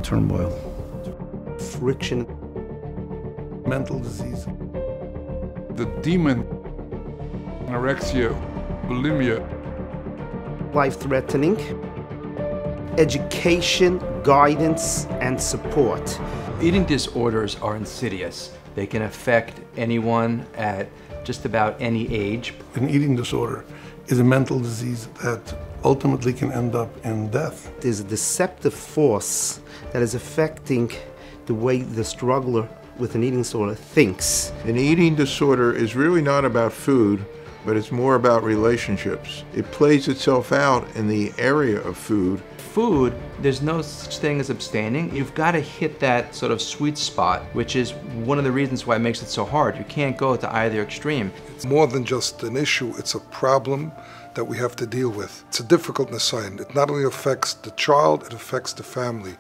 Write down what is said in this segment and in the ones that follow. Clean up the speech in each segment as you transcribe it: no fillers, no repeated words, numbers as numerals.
turmoil. Friction. Mental disease. The demon, anorexia, bulimia. Life-threatening. Education, guidance, and support. Eating disorders are insidious. They can affect anyone at just about any age. An eating disorder is a mental disease that ultimately can end up in death. There's a deceptive force that is affecting the way the struggler with an eating disorder thinks. An eating disorder is really not about food, but it's more about relationships. It plays itself out in the area of food. Food, there's no such thing as abstaining. You've got to hit that sort of sweet spot, which is one of the reasons why it makes it so hard. You can't go to either extreme. It's more than just an issue, it's a problem that we have to deal with. It's a difficult assignment. It not only affects the child, it affects the family.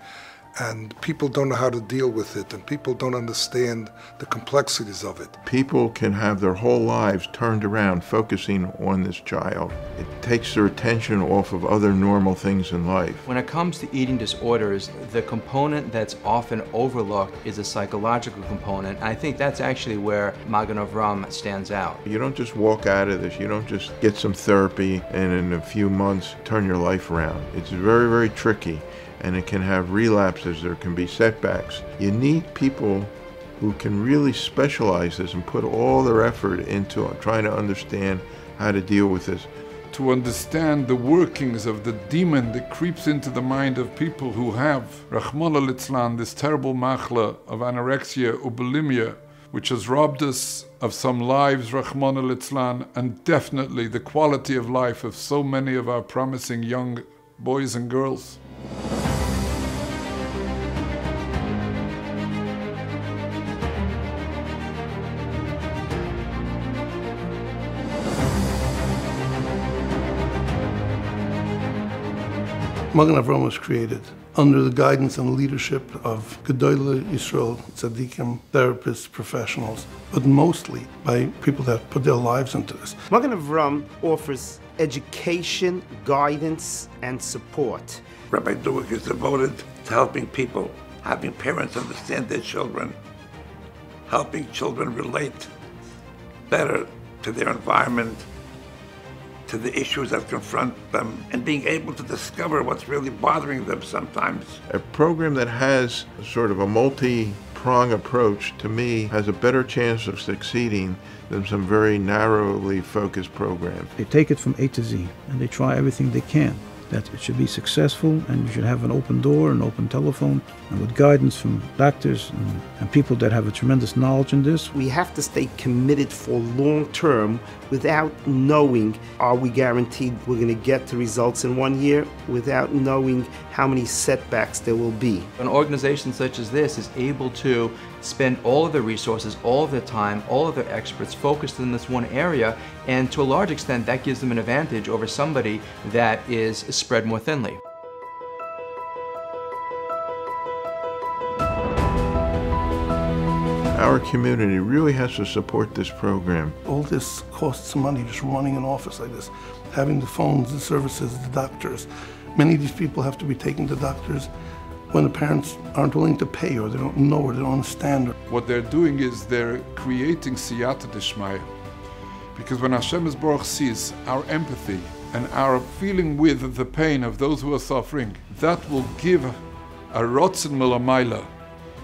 And people don't know how to deal with it, and people don't understand the complexities of it. People can have their whole lives turned around focusing on this child. It takes their attention off of other normal things in life. When it comes to eating disorders, the component that's often overlooked is a psychological component. And I think that's actually where Magen Avrohom stands out. You don't just walk out of this, you don't just get some therapy and in a few months turn your life around. It's very, very tricky. And it can have relapses, there can be setbacks. You need people who can really specialize this and put all their effort into trying to understand how to deal with this. To understand the workings of the demon that creeps into the mind of people who have, Rachmana litzlan, this terrible machla of anorexia or bulimia, which has robbed us of some lives, Rachmana litzlan, and definitely the quality of life of so many of our promising young boys and girls. Magen Avrohom was created under the guidance and leadership of Gedolei Yisrael, tzaddikim, therapists, professionals, but mostly by people that put their lives into this. Magen Avrohom offers education, guidance, and support. Rabbi Duick is devoted to helping people, having parents understand their children, helping children relate better to their environment, to the issues that confront them, and being able to discover what's really bothering them sometimes. A program that has sort of a multi-prong approach, to me, has a better chance of succeeding than some very narrowly focused programs. They take it from A to Z, and they try everything they can. That it should be successful, and you should have an open door, an open telephone, and with guidance from doctors and people that have a tremendous knowledge in this. We have to stay committed for long term without knowing, are we guaranteed we're going to get the results in 1 year, without knowing how many setbacks there will be. An organization such as this is able to spend all of their resources, all of their time, all of their experts focused in this one area, and to a large extent that gives them an advantage over somebody that is spread more thinly. Our community really has to support this program. All this costs money, just running an office like this, having the phones, the services, the doctors. Many of these people have to be taken to doctors when the parents aren't willing to pay, or they don't know, or they don't understand. What they're doing is they're creating siyata d'shmaya. Because when Hashem Yisborach sees our empathy and our feeling with the pain of those who are suffering, that will give a rotzen milamayla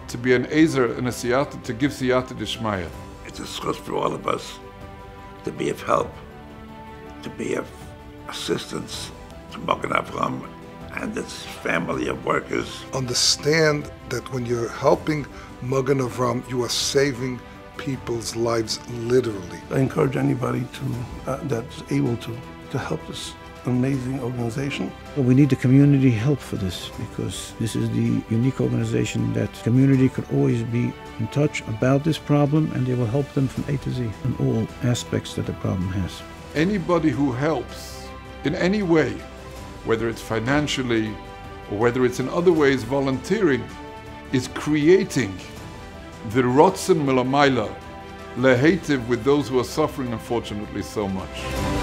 to be an ezer and a siyata, to give siyata d'shmaya. It's a schus for all of us to be of help, to be of assistance to Magen Avrohom and its family of workers. Understand that when you're helping Magen Avrohom, you are saving people's lives literally. I encourage anybody that's able to help this amazing organization. Well, we need the community help for this, because this is the unique organization that community could always be in touch about this problem, and they will help them from A to Z in all aspects that the problem has. Anybody who helps in any way, whether it's financially or whether it's in other ways volunteering, is creating the rotzen milamayla lehetiv with those who are suffering, unfortunately, so much.